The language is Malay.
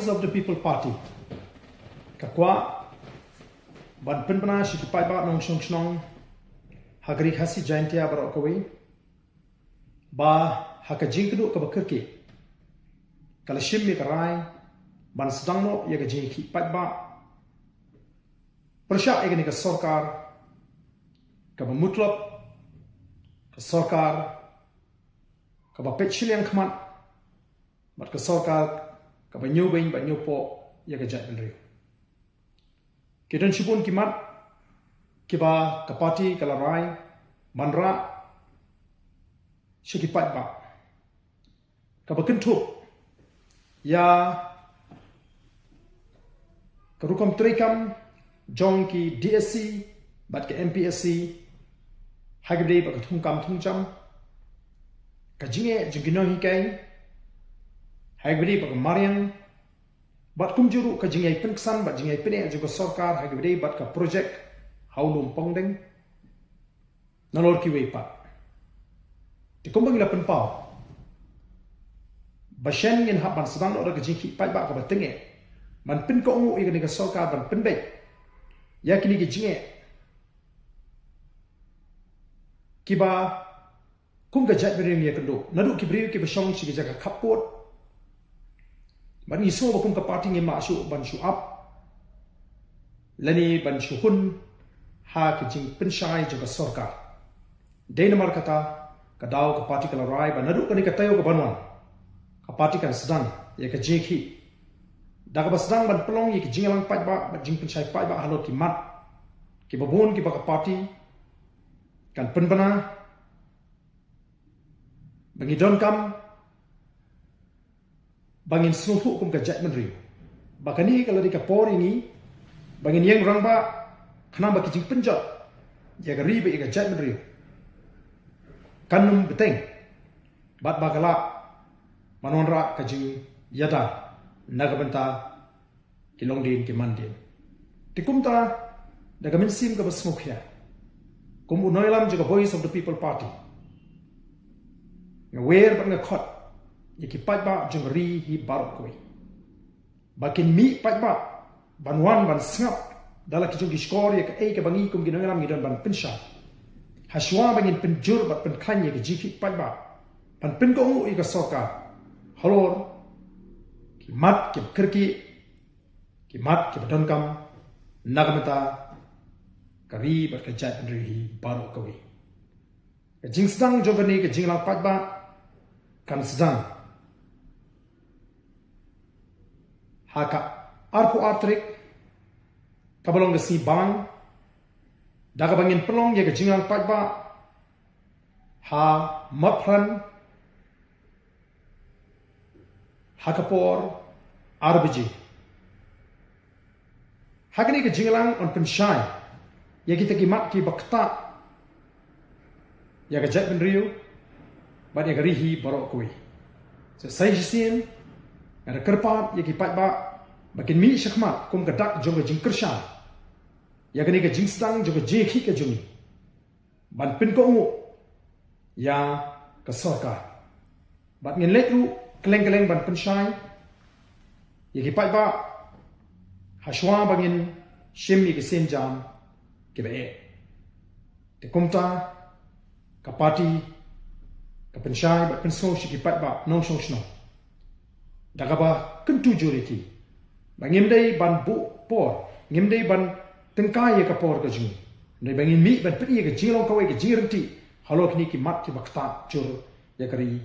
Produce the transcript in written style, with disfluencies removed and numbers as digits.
voice of the people party kakwa ban penpana shi pai ba nong shong shnong hagri khasi jaintia bar okawi ba haka jingdu ka bakirki kala shimmi karai ban sedangno ya ga jing ki pai ba persha egani ka sarkar ka mutlab ka sarkar ka ba pechiliang khmat bat ka sarkar ka ba nyubing ba nyupo ya ga jai benri kidan shibun kimat kiba ka party kala rai manra shikipat ba ka ba kentu ya ka rukom trikam jong ki DSC bat ka MPSC hagde ba ka thung kam thung cham ka jinge jingino hi kai hagde ba ka mariang bat kum juru ka jingai penksan bat jingai pene juga sarkar hagde bat ka project haulum pongdeng nalor ki wei pa ti kumbang la penpau bashen ngin haban sedang ora ka jingki pai ba ka batenge man pen ko ngu igani ka sarkar ban penbe yakini ki jinge kiba kum ga jat bering ya kendo nadu ki bri ki bashong chi ga ka kapot ban iso ba kum ka party ngi ma shu ban shu up lani ban shu hun ha ki jing penshai jo ka sarkar denmark kata ka daw ka party kala rai ban nadu kani ka tayo ka banwan ka party kan sedang ya ka jeki daga ba sedang ban pelong ya ki jingalang pai ba ban jing penshai pai ba halo ki mat ki babon ki ba ka party kan penbana bangi don kam bangin snufu kum ka jat menri bakani kalau di kapor ini bangin yang rang ba khana ba ki jing penjat ya ga ribe ya ga jat menri kanum beteng bat bagala manonra ka jing yada nagabanta kilong din ki mandin tikumta daga minsim ka basmukhya kum unoilam juga voice of the people party ngawer ba nga khot yaki paitbah jung ri hi barok koi bakin mi paitbah banwan ban snap dala ki jung ki skor yak e ka bangi kum ginongalam ngidon ban pyshah haswa bangin penjur bat pen khan yak jiki paitbah ban pen ko ngu ika soka halor ki mat ki kirki ki mat ki badon kam nagamata kari bat ka jat ri hi barok koi ka jing sedang jogani ka jinglang paitbah kan sedang haka arpu artrik kabalong ga si bang daga bangin pelong ya ga jingang paitbah ha mapran hakapor arbiji hagani ga jinglang on penshai ya kita ki mat ki bakta ya ga jat ben riu ba ya ga rihi barok koi so sai jisin ada kerpat ya ki paitbah bakin mi shakmat kum ka dak jong jing kersha ya gani ka jing sedang jong jeki ka jung ban pin ko ngu ya ka sarkar bat ngin lekru keleng ban penshai ya ki paitbah hashwa bangin shim ya ki sen jam ki ba e te kumta ka party ka penshai bat penso shi ki paitbah nong shong shno daga ba kentu juriki bangim dai ban bu por ngim dai ban tengkai ka por ka jing dai bangim mi ban pedi ka jilong ka wai ka jirti halok ni ki mat ki bakta jur ya kari